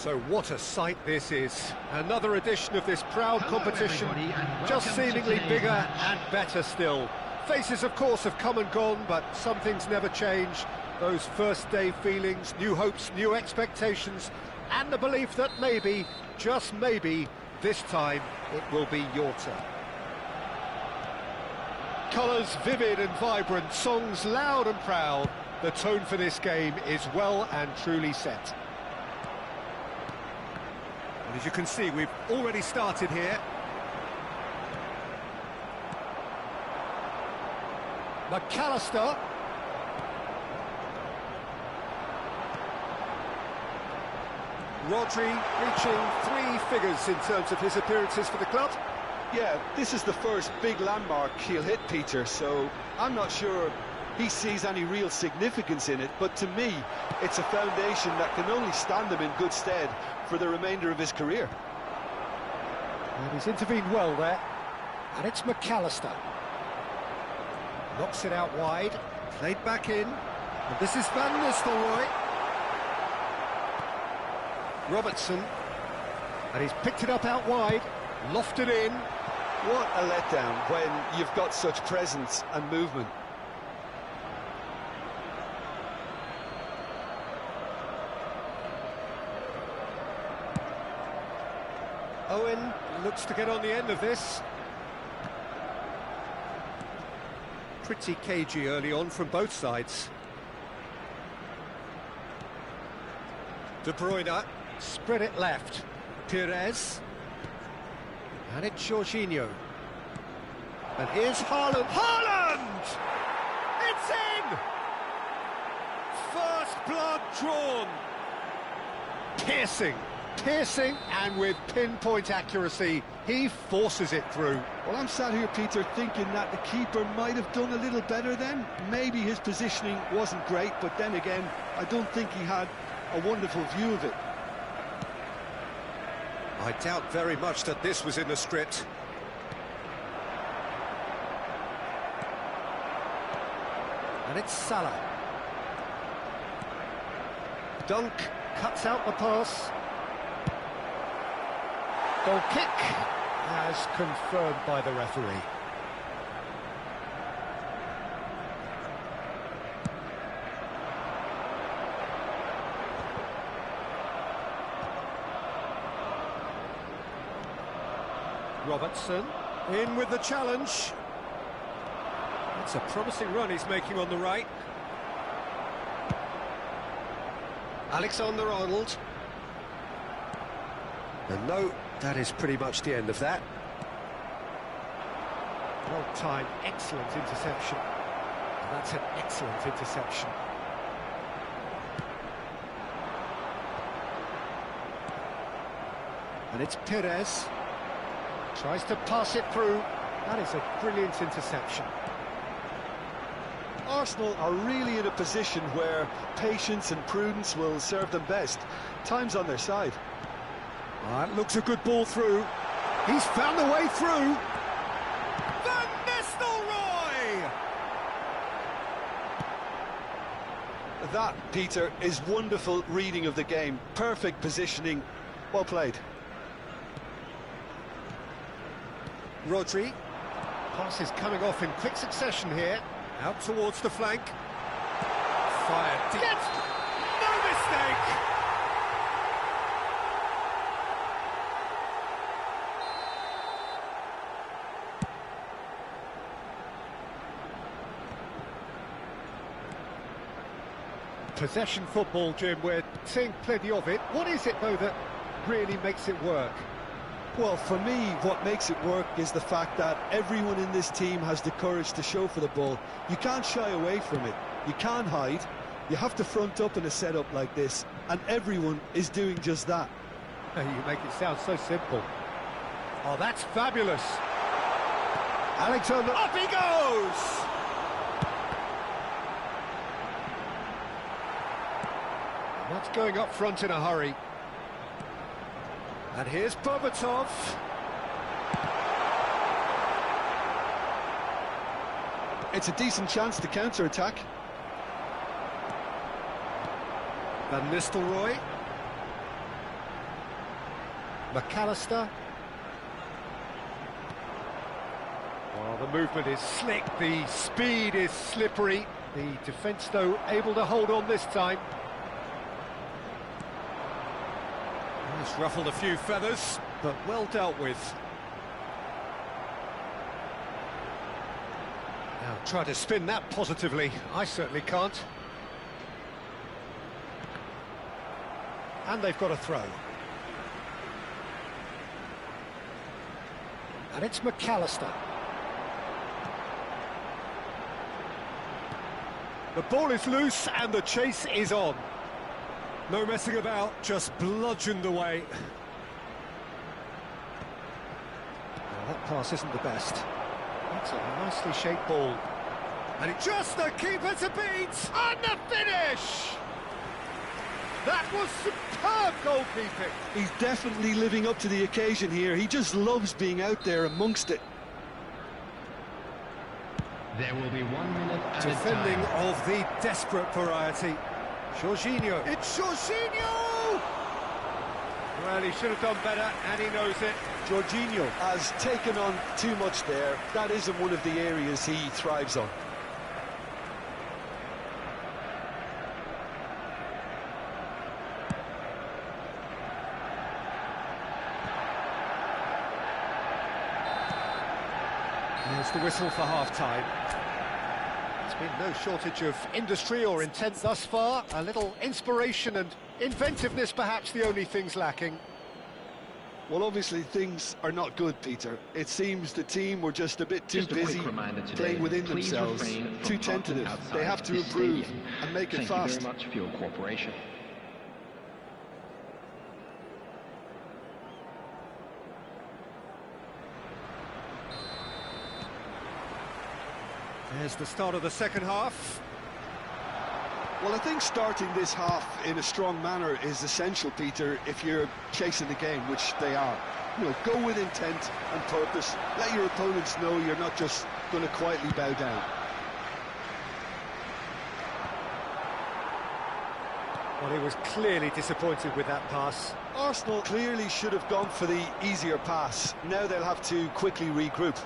So what a sight this is. Another edition of this proud competition, just seemingly bigger and better still. Faces, of course, have come and gone, but some things never change. Those first day feelings, new hopes, new expectations, and the belief that maybe, just maybe, this time it will be your turn. Colours vivid and vibrant, songs loud and proud. The tone for this game is well and truly set. And as you can see, we've already started here. McAllister. Rodri reaching 3 figures in terms of his appearances for the club. Yeah, this is the first big landmark he'll hit, Peter, so I'm not sure he sees any real significance in it, but to me, it's a foundation that can only stand him in good stead for the remainder of his career. And he's intervened well there, and it's McAllister. Knocks it out wide, played back in, and this is Van Nistelrooy. Robertson, and he's picked it up out wide, lofted in. What a letdown when you've got such presence and movement. Owen looks to get on the end of this. Pretty cagey early on from both sides. De Bruyne, spread it left. Pires. And it's Jorginho. And here's Haaland. Haaland! It's in! First blood drawn. Piercing, and with pinpoint accuracy, he forces it through. Well, I'm sat here, Peter, thinking that the keeper might have done a little better then. Maybe his positioning wasn't great, but then again, I don't think he had a wonderful view of it. I doubt very much that this was in the script. And it's Salah. Dunk cuts out the pass. Goal kick, as confirmed by the referee. Robertson, in with the challenge. It's a promising run he's making on the right. Alexander-Arnold. And no, that is pretty much the end of that. Well timed, excellent interception. And that's an excellent interception. And it's Pires. Tries to pass it through. That is a brilliant interception. Arsenal are really in a position where patience and prudence will serve them best. Time's on their side. That looks a good ball through. He's found the way through. Van Nistelrooy! That, Peter, is wonderful reading of the game. Perfect positioning. Well played. Rodri. Pass is coming off in quick succession here. Out towards the flank. Fired deep. No mistake! Possession football, Jim, we're seeing plenty of it. What is it, though, that really makes it work? Well, for me, what makes it work is the fact that everyone in this team has the courage to show for the ball. You can't shy away from it. You can't hide. You have to front up in a setup like this, and everyone is doing just that. You make it sound so simple. Oh, that's fabulous. Alexander, up he goes! Not going up front in a hurry. And here's Berbatov. It's a decent chance to counter-attack. Van Nistelrooy. McAllister. Well, the movement is slick, the speed is slippery. The defence, though, able to hold on this time. He's ruffled a few feathers, but well dealt with. Now, try to spin that positively. I certainly can't. And they've got a throw. And it's McAllister. The ball is loose and the chase is on. No messing about, just bludgeoned away. Well, that pass isn't the best. That's a nicely shaped ball. And it just the keeper to beat! And the finish! That was superb goalkeeping. He's definitely living up to the occasion here. He just loves being out there amongst it. There will be 1 minute at Defending a time. of the desperate variety. Jorginho. It's Jorginho! Well, he should have done better, and he knows it. Jorginho has taken on too much there. That isn't one of the areas he thrives on. There's the whistle for half-time. There's been no shortage of industry or intent thus far. A little inspiration and inventiveness, perhaps the only things lacking. Well, obviously things are not good, Peter. It seems the team were just a bit too busy playing within themselves, too tentative. They have to improve and make it fast. Thank you very much for your cooperation. There's the start of the second half. Well, I think starting this half in a strong manner is essential, Peter, if you're chasing the game, which they are. You know, go with intent and purpose. Let your opponents know you're not just going to quietly bow down. Well, he was clearly disappointed with that pass. Arsenal clearly should have gone for the easier pass. Now they'll have to quickly regroup.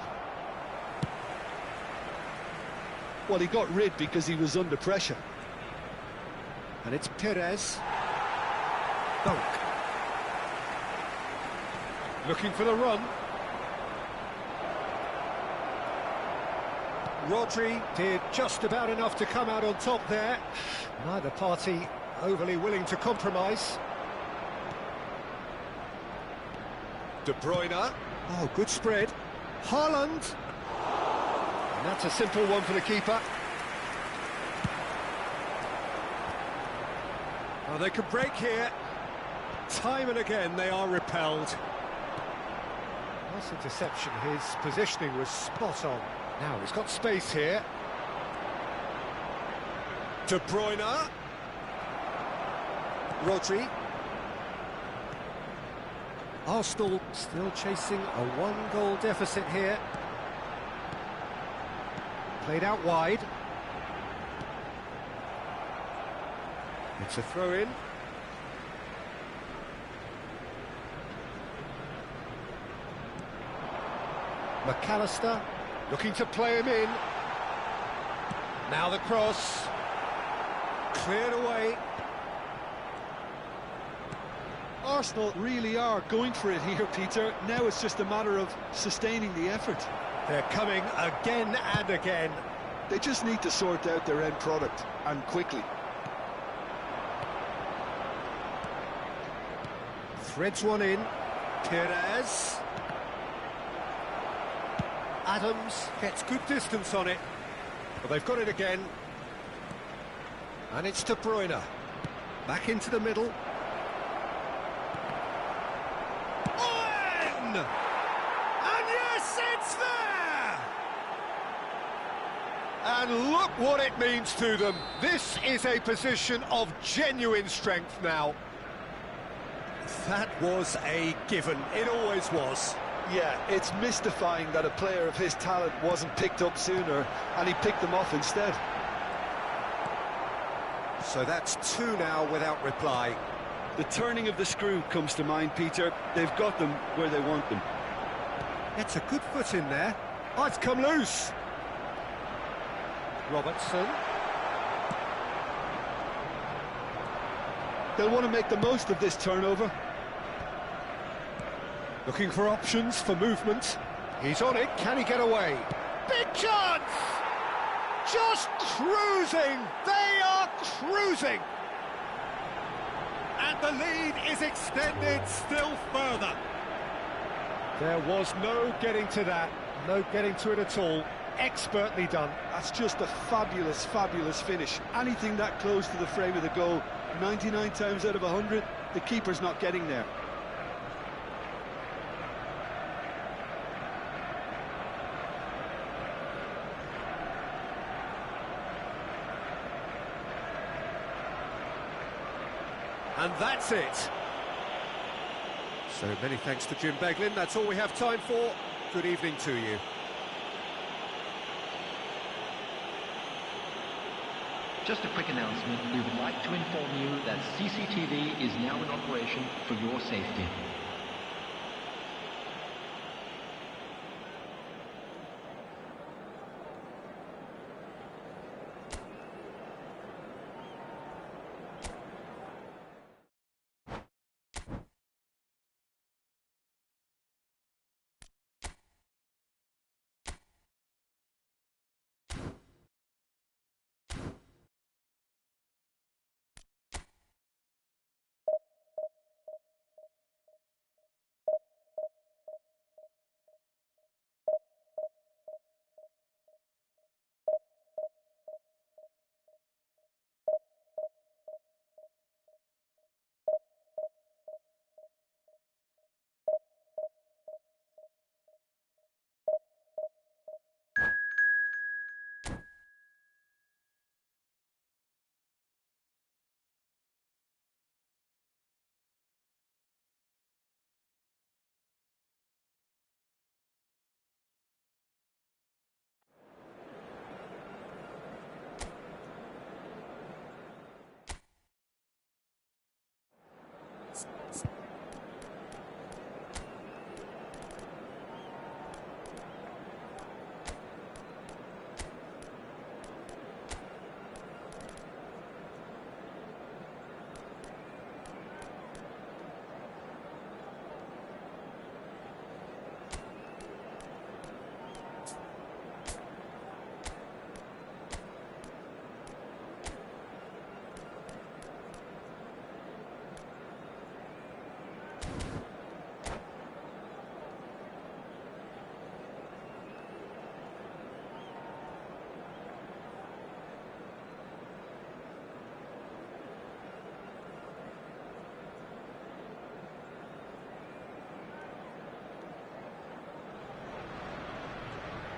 Well, he got rid because he was under pressure. And it's Perez. Dunk. Looking for the run. Rodri did just about enough to come out on top there. Neither party overly willing to compromise. De Bruyne. Oh, good spread. Haaland. And that's a simple one for the keeper. Oh, they could break here. Time and again they are repelled. Nice interception. His positioning was spot on. Now he's got space here. De Bruyne. Rodri. Arsenal still chasing a one-goal deficit here. Played out wide. It's a throw-in. McAllister looking to play him in. Now the cross. Cleared away. Arsenal really are going for it here, Peter. Now it's just a matter of sustaining the effort. They're coming again and again. They just need to sort out their end product, and quickly. Threads one in. Perez. Adams gets good distance on it. But they've got it again. And it's De Bruyne. Back into the middle. Owen! And yes, it's there! And look what it means to them. This is a position of genuine strength now. That was a given. It always was. Yeah, it's mystifying that a player of his talent wasn't picked up sooner, and he picked them off instead. So that's two now without reply. The turning of the screw comes to mind, Peter. They've got them where they want them. It's a good foot in there. Oh, it's come loose. Robertson. They'll want to make the most of this turnover. Looking for options for movement. He's on it. Can he get away? Big chance! Just cruising. They are cruising. And the lead is extended still further. There was no getting to that. No getting to it at all. Expertly done. That's just a fabulous, fabulous finish. Anything that close to the frame of the goal, 99 times out of 100, the keeper's not getting there. And that's it. So many thanks to Jim Beglin. That's all we have time for. Good evening to you. Just a quick announcement. We would like to inform you that CCTV is now in operation for your safety.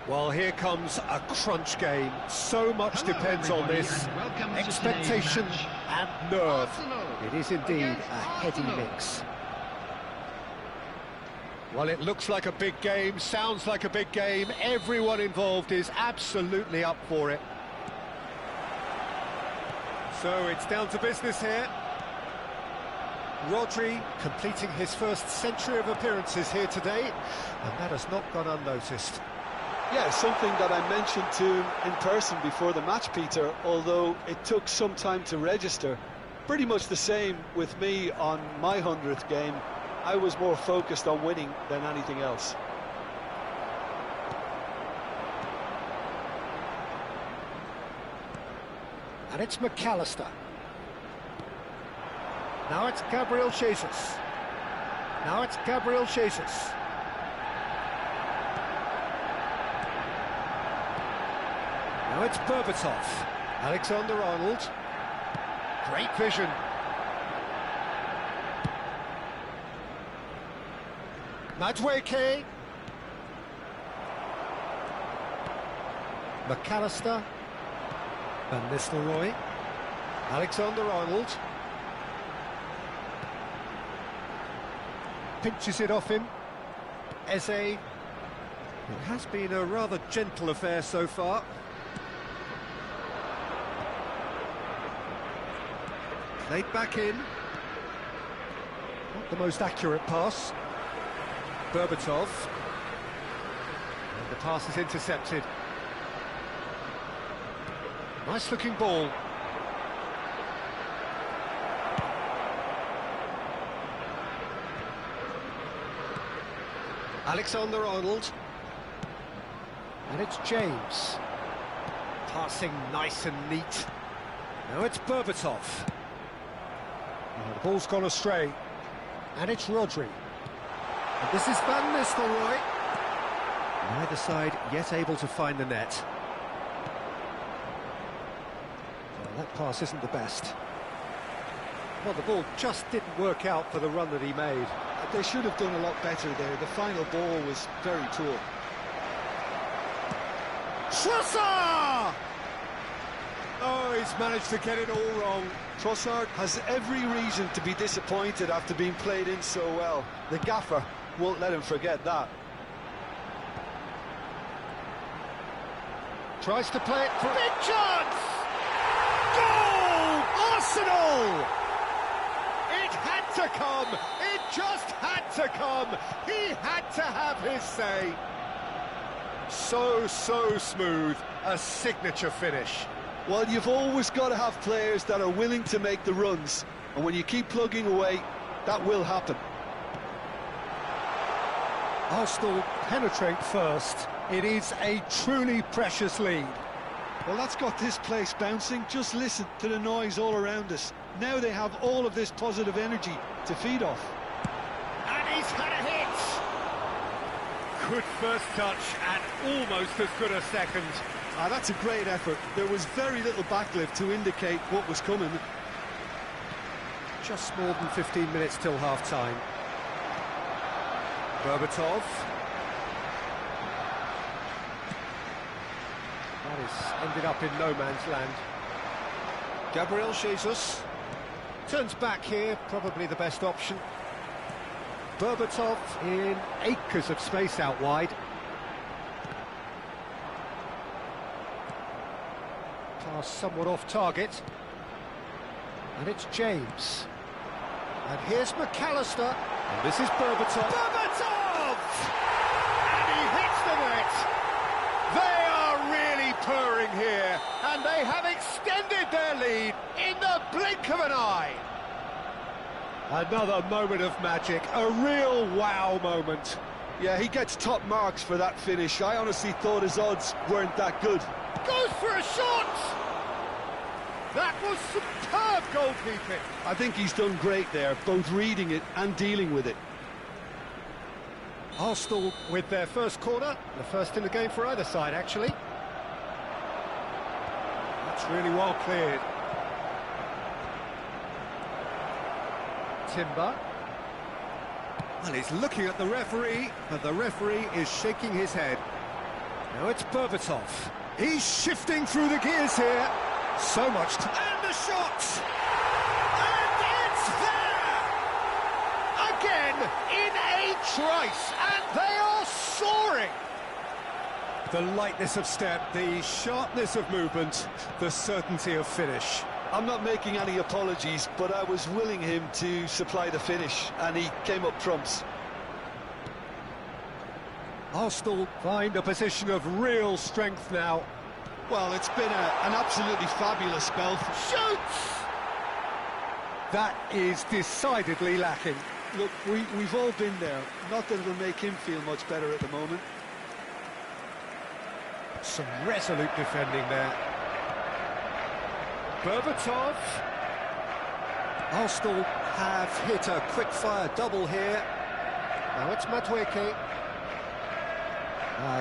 Well, here comes a crunch game. So much depends on this. Expectation and nerve. It is indeed a heady mix. Well, it looks like a big game, sounds like a big game. Everyone involved is absolutely up for it. So it's down to business here. Rodri completing his first century of appearances here today, and that has not gone unnoticed. Yeah, something that I mentioned to him in person before the match, Peter, although it took some time to register. Pretty much the same with me on my 100th game. I was more focused on winning than anything else. And it's McAllister. Now it's Gabriel Jesus. Now it's Gabriel Jesus. Now it's Berbatov. Alexander-Arnold. Great vision. Madueke. McAllister. Van Nistelrooy. Alexander-Arnold. Pinches it off him. Eze. It has been a rather gentle affair so far. Played back in. Not the most accurate pass. Berbatov. And the pass is intercepted. Nice looking ball. Alexander-Arnold. And it's James. Passing nice and neat. Now it's Berbatov. Oh, the ball's gone astray. And it's Rodri. And this is Van Nistelrooy. Neither side yet able to find the net. Well, that pass isn't the best. Well, the ball just didn't work out for the run that he made. They should have done a lot better there. The final ball was very poor. Trossard! Oh, he's managed to get it all wrong. Trossard has every reason to be disappointed after being played in so well. The gaffer won't let him forget that. Tries to play it for... Big chance! Goal! Arsenal! It had to come! It just had to come! He had to have his say. So smooth. A signature finish. Well, you've always got to have players that are willing to make the runs. And when you keep plugging away, that will happen. Arsenal penetrate first. It is a truly precious lead. Well, that's got this place bouncing. Just listen to the noise all around us. Now they have all of this positive energy to feed off. And he's had a hit! Good first touch and almost as good a second. Ah, that's a great effort. There was very little backlift to indicate what was coming. Just more than 15 minutes till half-time. Berbatov. That has ended up in no man's land. Gabriel Jesus. Turns back here, probably the best option. Berbatov in acres of space out wide. Pass somewhat off target. And it's James. And here's McAllister. And this is Berbatov. Berbatov! And he hits the net. They are really purring here. And they have extended their lead in the blink of an eye. Another moment of magic, a real wow moment. Yeah, he gets top marks for that finish. I honestly thought his odds weren't that good. Goes for a shot! That was superb goalkeeping. I think he's done great there, both reading it and dealing with it. Arsenal with their first corner, the first in the game for either side, actually. That's really well cleared. Timber. Well, he's looking at the referee, but the referee is shaking his head. Now it's Berbatov. He's shifting through the gears here. So much time. And the shot! And it's there! Again, in a trice, and they are soaring! The lightness of step, the sharpness of movement, the certainty of finish. I'm not making any apologies, but I was willing him to supply the finish, and he came up trumps. Arsenal find a position of real strength now. Well, it's been an absolutely fabulous spell. Shoots! That is decidedly lacking. Look, we've all been there. Not that it'll make him feel much better at the moment. Some resolute defending there. Berbatov. Arsenal have hit a quick-fire double here. Now it's Madueke.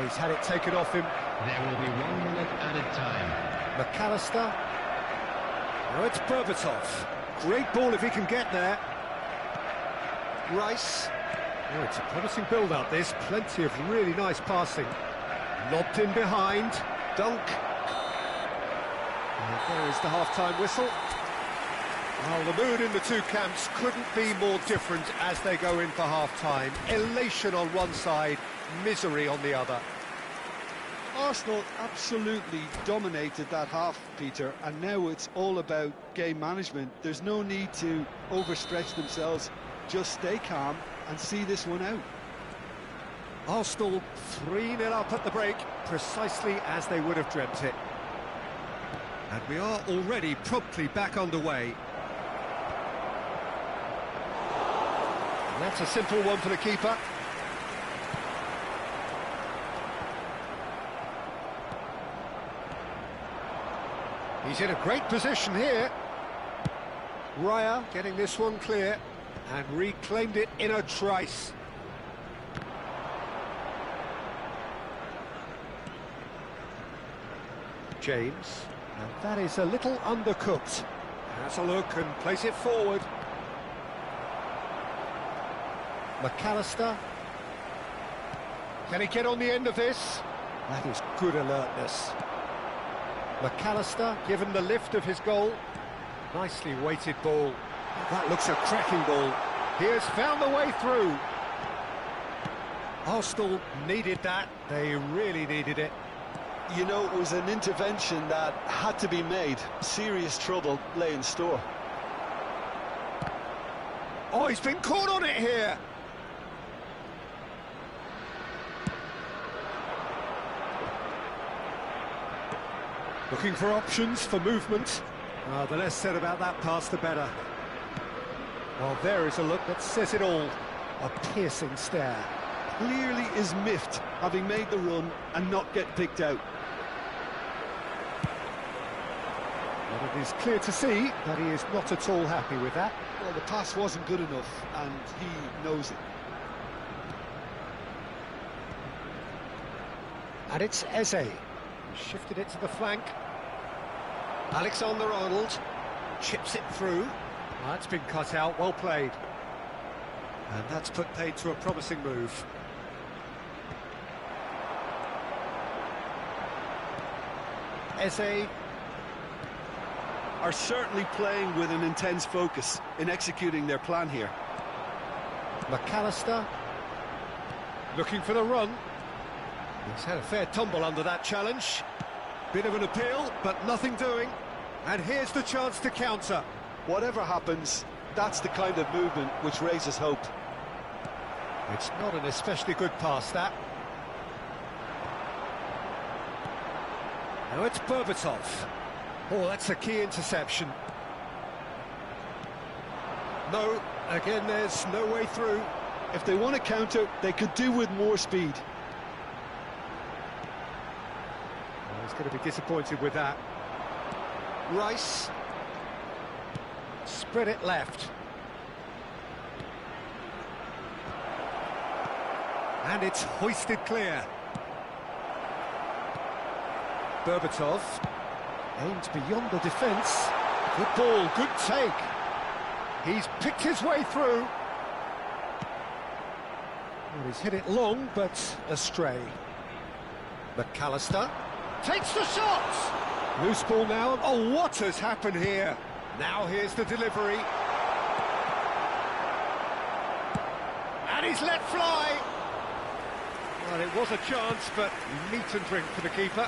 He's had it taken off him. There will be 1 minute added time. McAllister. Now it's Berbatov. Great ball if he can get there. Rice. Oh, it's a promising build-up, this. Plenty of really nice passing. Lobbed in behind. Dunk. And there is the half-time whistle. Well, the mood in the two camps couldn't be more different as they go in for half-time. Elation on one side, misery on the other. Arsenal absolutely dominated that half, Peter, and now it's all about game management. There's no need to overstretch themselves. just stay calm and see this one out. Arsenal 3-0 up at the break, precisely as they would have dreamt it. And we are already promptly back underway. And that's a simple one for the keeper. He's in a great position here. Raya getting this one clear and reclaimed it in a trice. James, and that is a little undercooked. Has a look and plays it forward. McAllister. Can he get on the end of this? That is good alertness. McAllister given the lift of his goal. Nicely weighted ball. That looks a cracking ball. He has found the way through. Arsenal needed that. They really needed it. You know, it was an intervention that had to be made. Serious trouble lay in store. Oh, he's been caught on it here. Looking for options for movement. The less said about that pass, the better. Well, there is a look that says it all. A piercing stare. Clearly is miffed, having made the run and not get picked out. But it is clear to see that he is not at all happy with that. Well, the pass wasn't good enough, and he knows it. And it's Eze. He shifted it to the flank. Alexander-Arnold chips it through. That's been cut out, well played. And that's put paid to a promising move. Eze are certainly playing with an intense focus in executing their plan here. McAllister looking for the run. He's had a fair tumble under that challenge. Bit of an appeal, but nothing doing. And here's the chance to counter. Whatever happens, that's the kind of movement which raises hope. It's not an especially good pass, that. Now it's Berbatov. Oh, that's a key interception. No, again, there's no way through. If they want to counter, they could do with more speed. Well, he's going to be disappointed with that. Rice. Spread it left. And it's hoisted clear. Berbatov aimed beyond the defence. Good ball, good take. He's picked his way through. Well, he's hit it long, but astray. McAllister takes the shot! Loose ball now. Oh, what has happened here? Now here's the delivery. And he's let fly. Well, it was a chance, but meat and drink for the keeper.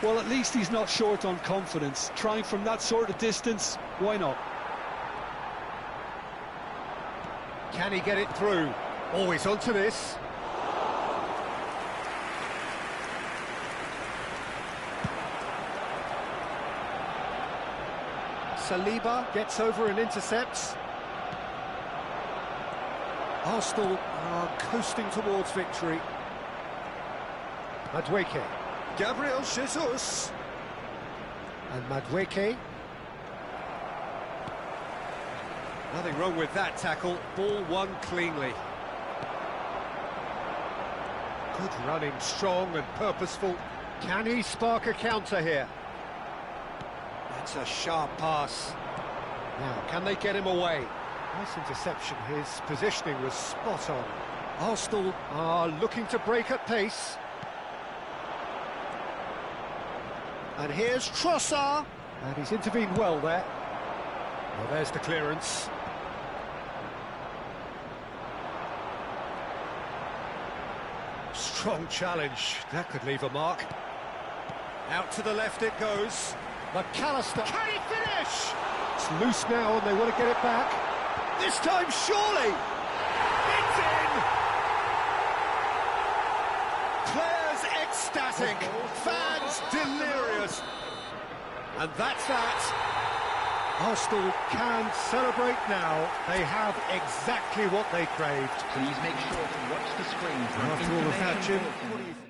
Well, at least he's not short on confidence. Trying from that sort of distance, why not? Can he get it through? Always onto this. Saliba gets over and intercepts. Arsenal are coasting towards victory. Madueke. Gabriel Jesus. And Madueke. Nothing wrong with that tackle. Ball won cleanly. Good running, strong and purposeful. Can he spark a counter here? That's a sharp pass. Now, can they get him away? Nice interception. His positioning was spot on. Arsenal are looking to break at pace. And here's Trossard. And he's intervened well there. Well, there's the clearance. Strong challenge. That could leave a mark. Out to the left it goes. McAllister. Can he finish? It's loose now and they want to get it back. This time, surely! It's in! Players ecstatic, fans delirious. And that's that. Arsenal can celebrate now. They have exactly what they craved. Please make sure to watch the screen for After all of that, Jim, information what do you think?